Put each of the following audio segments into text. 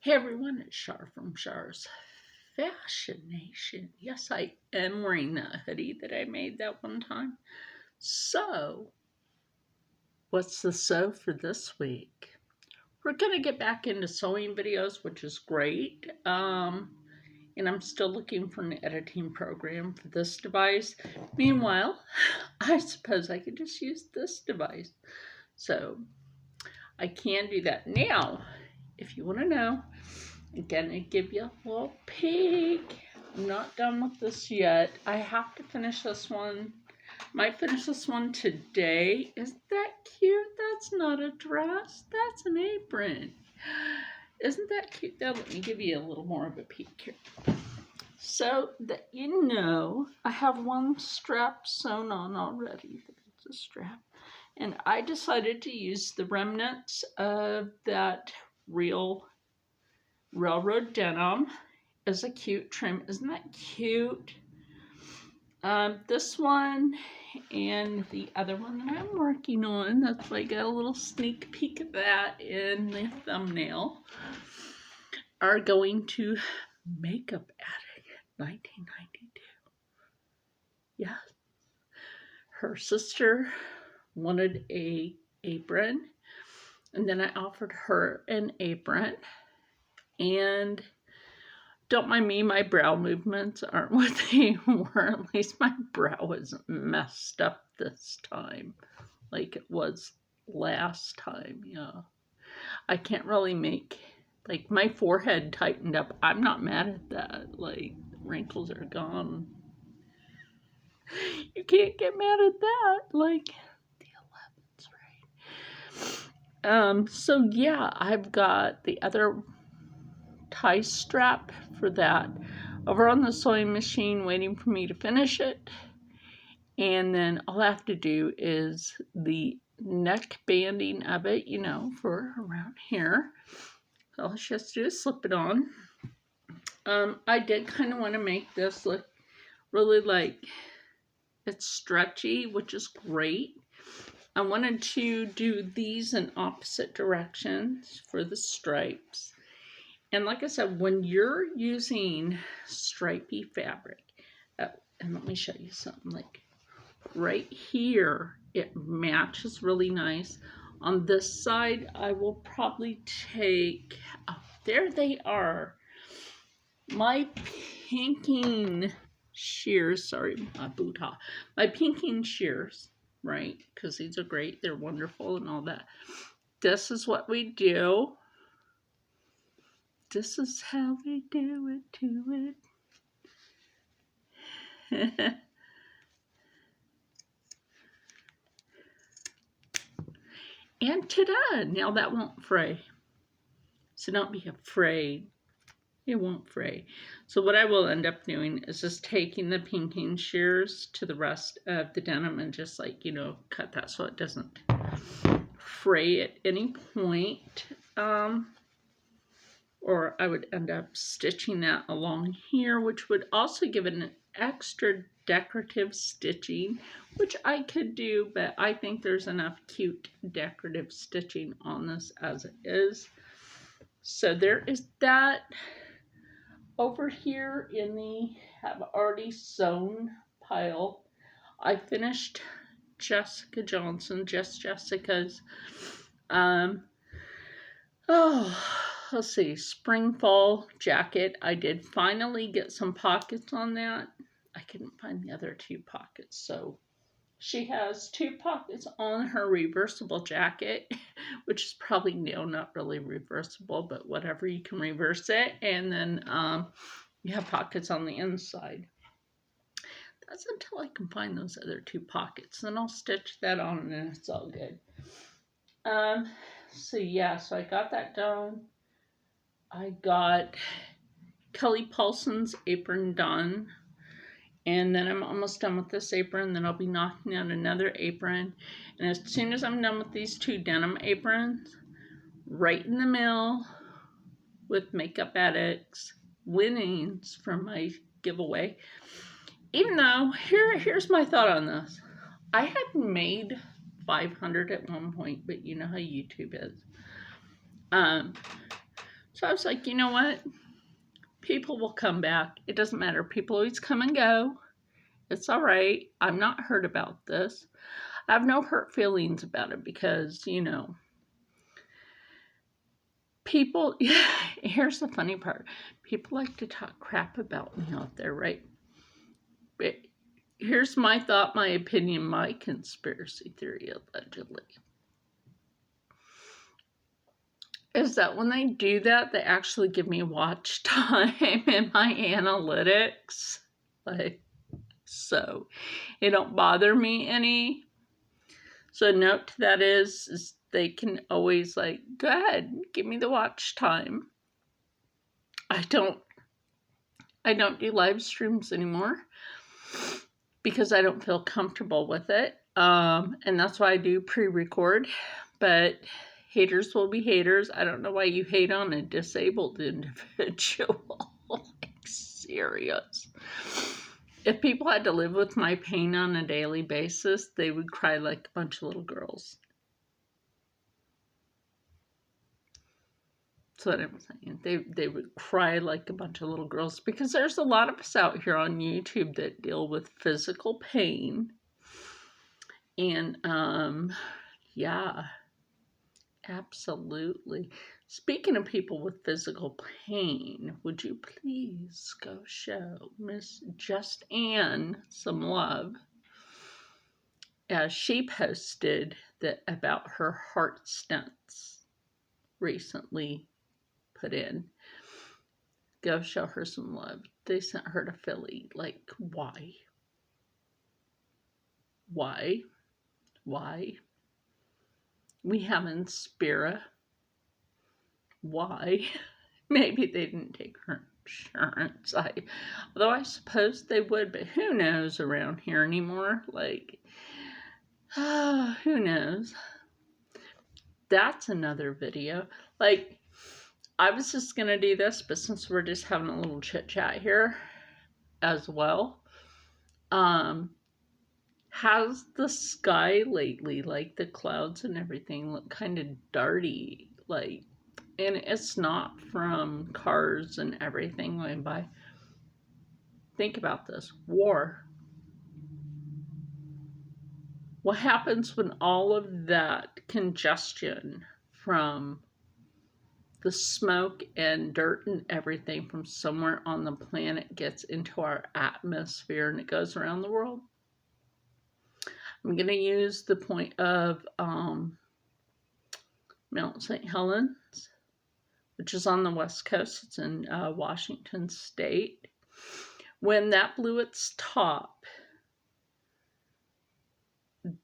Hey everyone, it's Char from Char's Fashion Nation. Yes, I am wearing that hoodie that I made that one time. So, what's the sew for this week? We're going to get back into sewing videos, which is great. And I'm still looking for an editing program for this device. Meanwhile, I suppose I could just use this device. So, I can do that. Now, if you want to know, I'm gonna give you a little peek. I'm not done with this yet. I have to finish this one. Might finish this one today. Isn't that cute? That's not a dress. That's an apron. Isn't that cute? Now let me give you a little more of a peek here. So that you know, I have one strap sewn on already. It's a strap. And I decided to use the remnants of that real railroad denim as a cute trim. Isn't that cute? This one and the other one that I'm working on, that's why I got a little sneak peek of that in the thumbnail, are going to Makeup Addict 1992. Yeah. Her sister wanted a apron, and then I offered her an apron, and don't mind me, my brow movements aren't what they were. At least my brow isn't messed up this time like it was last time. Yeah. I can't really make, like, my forehead tightened up. I'm not mad at that. Like, wrinkles are gone. You can't get mad at that. Like, the 11's right. So yeah, I've got the other tie strap for that over on the sewing machine waiting for me to finish it, and then all I have to do is the neck banding of it, you know, for around here. So all she has to do is slip it on. I did kind of want to make this look really like it's stretchy, which is great. I wanted to do these in opposite directions for the stripes. And like I said, when you're using stripy fabric, and let me show you something, like right here, it matches really nice. On this side, I will probably take, oh, there they are, my pinking shears, sorry, my pinking shears, right? Because these are great, they're wonderful and all that. This is what we do. This is how we do it to it. And ta-da! Now that won't fray. So don't be afraid. It won't fray. So what I will end up doing is just taking the pinking shears to the rest of the denim and just, like, you know, cut that so it doesn't fray at any point. Or I would end up stitching that along here, which would also give it an extra decorative stitching, which I could do, but I think there's enough cute decorative stitching on this as it is. So there is that. Over here in the have already sewn pile, I finished Jessica Johnson, Just Jessica's, let's see, spring fall jacket. I did finally get some pockets on that. I couldn't find the other two pockets, so she has two pockets on her reversible jacket, which is probably, not really reversible, but whatever, you can reverse it, and then you have pockets on the inside. That's until I can find those other two pockets. Then I'll stitch that on and then it's all good. So yeah, so I got that done. I got Kelly Paulson's apron done. And then I'm almost done with this apron. Then I'll be knocking out another apron. And as soon as I'm done with these two denim aprons, right in the middle with Makeup Addicts winnings from my giveaway. Even though, here's my thought on this. I had made 500 at one point, but you know how YouTube is. So I was like, you know what? People will come back. It doesn't matter. People always come and go. It's all right. I'm not hurt about this. I have no hurt feelings about it because, people, here's the funny part. People like to talk crap about me out there, right? But here's my thought, my opinion, my conspiracy theory, allegedly. Is that when they do that, they actually give me watch time in my analytics. Like, so it don't bother me any. So note to that is they can always like, go ahead, give me the watch time. I don't do live streams anymore because I don't feel comfortable with it. And that's why I do pre-record. But haters will be haters. I don't know why you hate on a disabled individual. Like, serious. If people had to live with my pain on a daily basis, they would cry like a bunch of little girls. That's what I'm saying. They would cry like a bunch of little girls because there's a lot of us out here on YouTube that deal with physical pain. And yeah, absolutely. Speaking of people with physical pain, would you please go show Miss Just Ann some love? As she posted that about her heart stents recently put in. Go show her some love. They sent her to Philly. Like, why? Why? Why? We have Inspira. Why? Maybe they didn't take her insurance. Although I suppose they would, but who knows around here anymore? Like, who knows? That's another video. Like, I was just going to do this, but since we're just having a little chit chat here as well, has the sky lately, like the clouds and everything, look kind of dirty, like, and it's not from cars and everything going by. Think about this. War. What happens when all of that congestion from the smoke and dirt and everything from somewhere on the planet gets into our atmosphere and it goes around the world? I'm going to use the point of Mount St. Helens, which is on the West Coast. It's in Washington State. When that blew its top,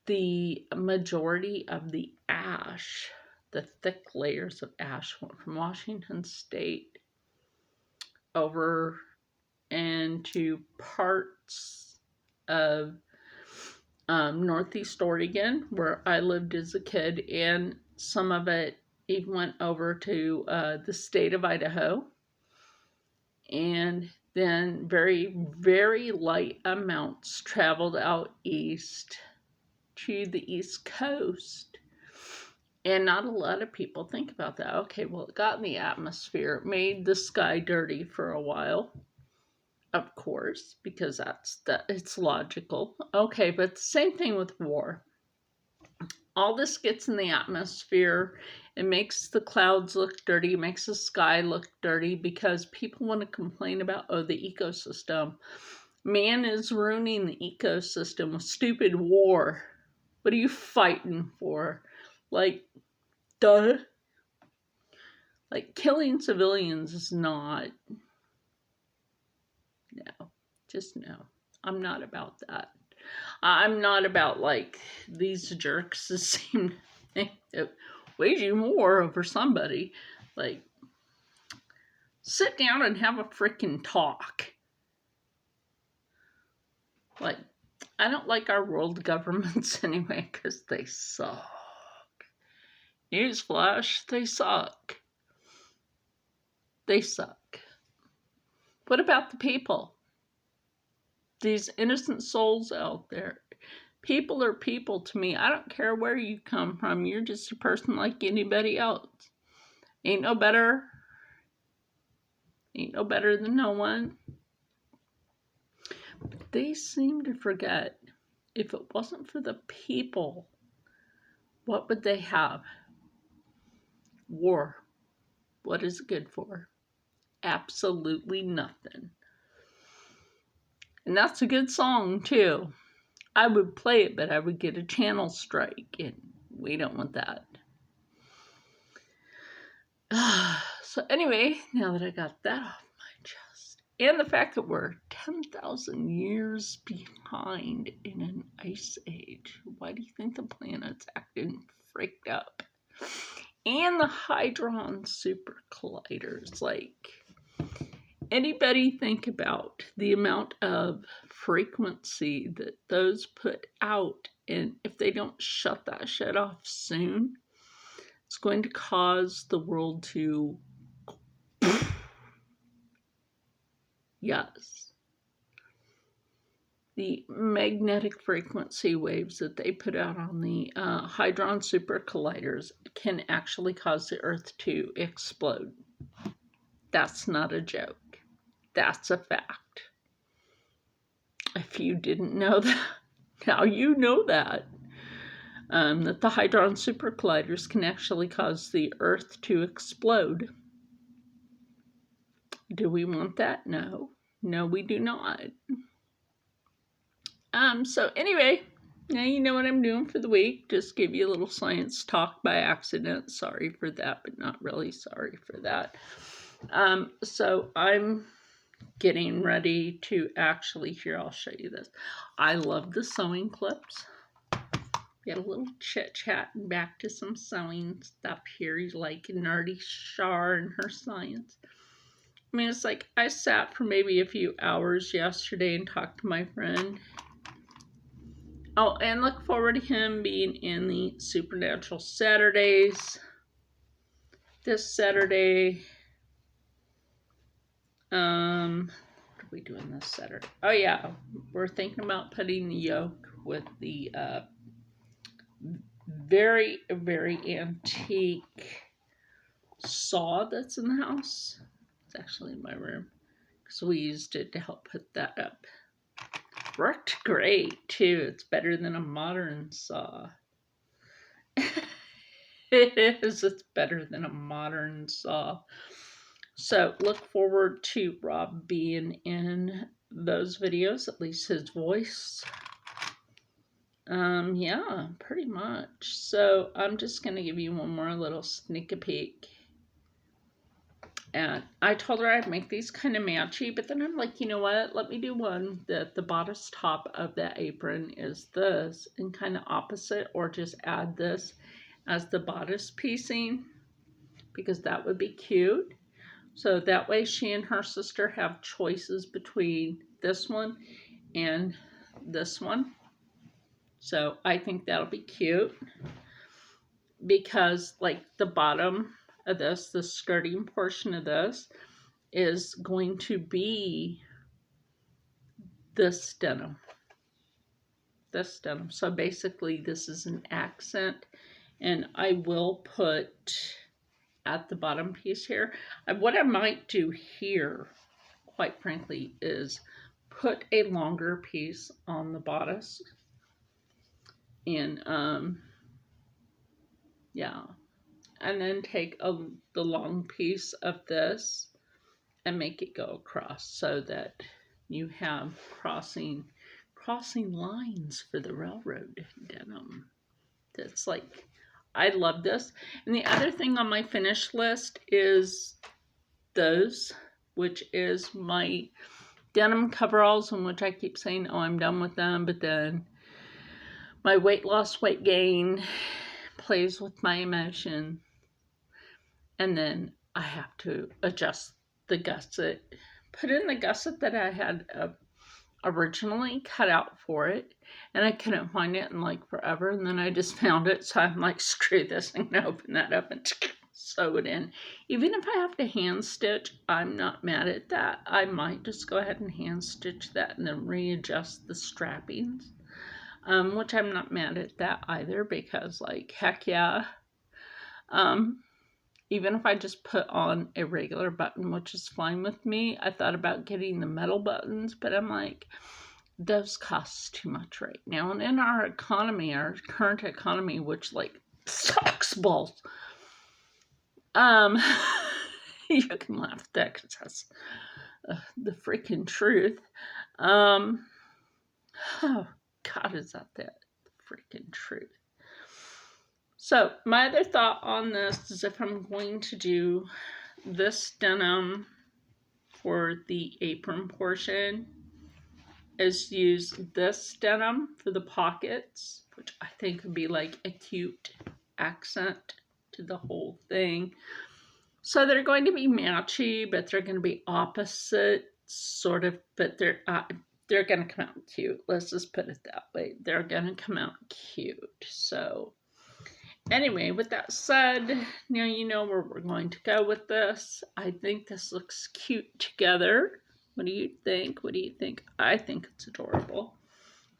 the majority of the ash, the thick layers of ash, went from Washington State over into parts of Northeast Oregon, where I lived as a kid, and some of it even went over to the state of Idaho. And then very, very light amounts traveled out east to the East Coast. And not a lot of people think about that. Okay, well, it got in the atmosphere. It made the sky dirty for a while. Of course, because it's logical. Okay, but the same thing with war. All this gets in the atmosphere. It makes the clouds look dirty. It makes the sky look dirty because people want to complain about, the ecosystem. Man is ruining the ecosystem with stupid war. What are you fighting for? Like, duh. Like, killing civilians is not. No. Just no. I'm not about that. I'm not about, like, these jerks that seem to think that waging war over somebody. Like, sit down and have a freaking talk. Like, I don't like our world governments anyway, because they suck. Newsflash, they suck. They suck. What about the people? These innocent souls out there. People are people to me. I don't care where you come from. You're just a person like anybody else. Ain't no better, Ain't no better than no one. But they seem to forget, if it wasn't for the people, what would they have? War. What is it good for? Absolutely nothing. And that's a good song, too. I would play it, but I would get a channel strike, and we don't want that. So anyway, now that I got that off my chest, and the fact that we're 10,000 years behind in an ice age, why do you think the planet's acting freaked up? And the Hadron super colliders, like, anybody think about the amount of frequency that those put out, and if they don't shut that shit off soon, it's going to cause the world to, yes, the magnetic frequency waves that they put out on the Hadron super colliders can actually cause the Earth to explode. That's not a joke. That's a fact. If you didn't know that, now you know that. That the Hadron super colliders can actually cause the Earth to explode. Do we want that? No. No, we do not. So anyway, now you know what I'm doing for the week. Just give you a little science talk by accident. Sorry for that, but not really sorry for that. So I'm getting ready to actually, here, I'll show you this. I love the sewing clips. Get a little chit chat and back to some sewing stuff here. You like nerdy Char and her science. I mean, it's like I sat for maybe a few hours yesterday and talked to my friend. Oh, and look forward to him being in the Supernatural Saturdays this Saturday. What are we doing this Saturday? Oh yeah, we're thinking about putting the yoke with the very, very antique saw that's in the house. It's actually in my room because we used it to help put that up. Worked great too. It's better than a modern saw. It is. It's better than a modern saw. So look forward to Rob being in those videos, at least his voice. Yeah, pretty much. So I'm just going to give you one more little sneak peek. And I told her I'd make these kind of matchy, but then I'm like, you know what? Let me do one that the bodice top of that apron is this and kind of opposite, or just add this as the bodice piecing, because that would be cute. So that way she and her sister have choices between this one and this one. So I think that'll be cute, because like the bottom of this, the skirting portion of this, is going to be this denim. This denim. So basically this is an accent, and I will put at the bottom piece here. What I might do here, quite frankly, is put a longer piece on the bodice. And yeah. And then take the long piece of this and make it go across so that you have crossing lines for the railroad denim. That's like, I love this. And the other thing on my finish list is those, which is my denim coveralls, in which I keep saying, oh, I'm done with them, but then my weight loss, weight gain plays with my emotion, and then I have to adjust the gusset, put in the gusset that I had originally cut out for it, and I couldn't find it in like forever, and then I just found it, so I'm like, screw this, I'm gonna open that up and sew it in. Even if I have to hand stitch, I'm not mad at that. I might just go ahead and hand stitch that and then readjust the strappings, which I'm not mad at that either, because like, heck yeah. even if I just put on a regular button, which is fine with me. I thought about getting the metal buttons, but I'm like, those cost too much right now. And in our economy, our current economy, which like sucks balls, you can laugh at that because that's the freaking truth. Oh God, is that the freaking truth? So my other thought on this is if I'm going to do this denim for the apron portion, is use this denim for the pockets, which I think would be like a cute accent to the whole thing. So they're going to be matchy, but they're going to be opposite, sort of, but they're going to come out cute. Let's just put it that way. They're going to come out cute. So anyway, with that said, now you know where we're going to go with this. I think this looks cute together. What do you think? What do you think? I think it's adorable.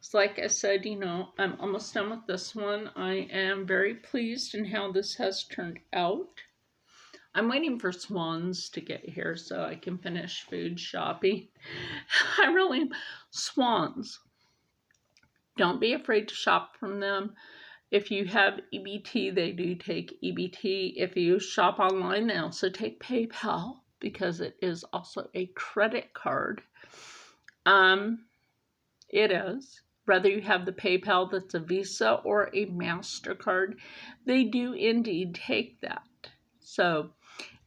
So like I said, you know, I'm almost done with this one. I am very pleased in how this has turned out. I'm waiting for swans to get here so I can finish food shopping. I really am. Swans. Don't be afraid to shop from them. If you have EBT, they do take EBT. If you shop online, they also take PayPal because it is also a credit card. It is. Whether you have the PayPal that's a Visa or a MasterCard, they do indeed take that. So,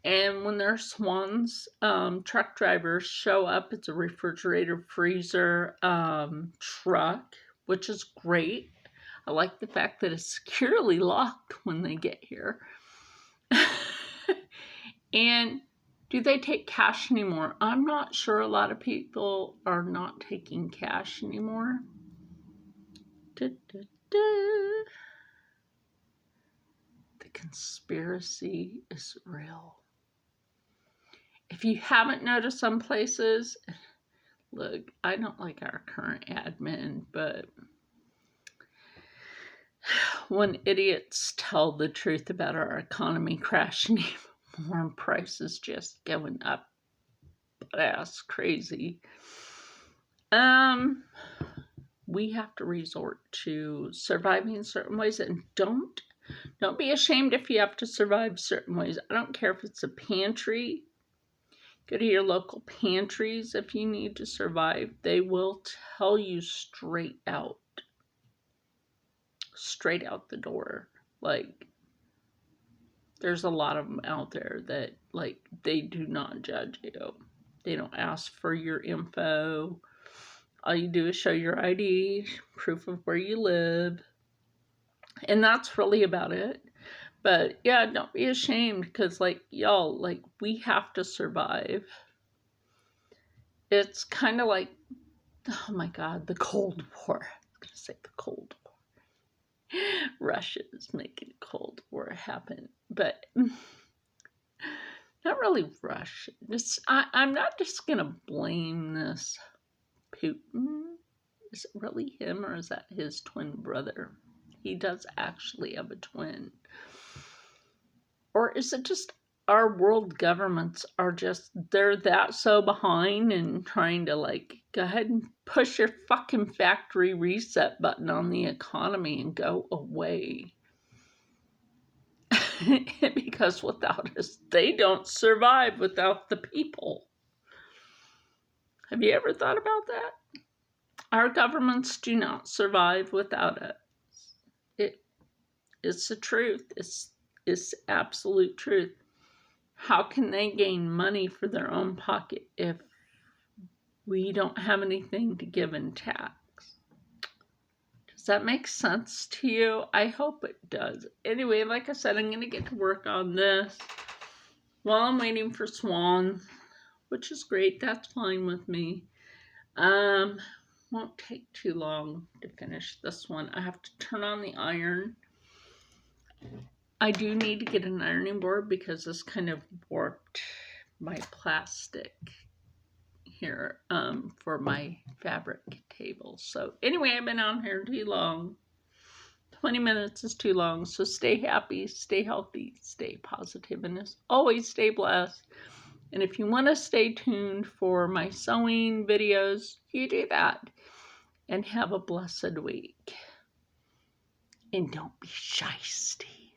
and when their swans, truck drivers show up, it's a refrigerator freezer truck, which is great. I like the fact that it's securely locked when they get here. And do they take cash anymore? I'm not sure. A lot of people are not taking cash anymore. Da, da, da. The conspiracy is real. If you haven't noticed some places, look, I don't like our current admin, but when idiots tell the truth about our economy crashing even more and prices just going up ass crazy, we have to resort to surviving in certain ways, and don't be ashamed if you have to survive certain ways. I don't care if it's a pantry. Go to your local pantries if you need to survive. They will tell you straight out the door. Like, there's a lot of them out there that, like, they do not judge you. They don't ask for your info. All you do is show your ID, proof of where you live, and that's really about it. But yeah, don't be ashamed because, like, y'all, like, we have to survive. It's kind of like, oh my God, the Cold War. I was going to say the Cold War. Russia's making Cold War happen, but not really Russia. I'm not just going to blame this Putin. Is it really him or is that his twin brother? He does actually have a twin. Or is it just our world governments are just, they're that so behind and trying to, like, go ahead and push your fucking factory reset button on the economy and go away. Because without us, they don't survive without the people. Have you ever thought about that? Our governments do not survive without us. It's the truth. It's absolute truth. How can they gain money for their own pocket if we don't have anything to give in tax? Does that make sense to you? I hope it does. Anyway, like I said, I'm going to get to work on this while I'm waiting for swans, which is great. That's fine with me. Won't take too long to finish this one. I have to turn on the iron. I do need to get an ironing board because this kind of warped my plastic here for my fabric table. So anyway, I've been on here too long 20 minutes is too long. So stay happy, stay healthy, stay positive, and as always, stay blessed. And if you want to stay tuned for my sewing videos, you do that. And have a blessed week. And don't be shysty.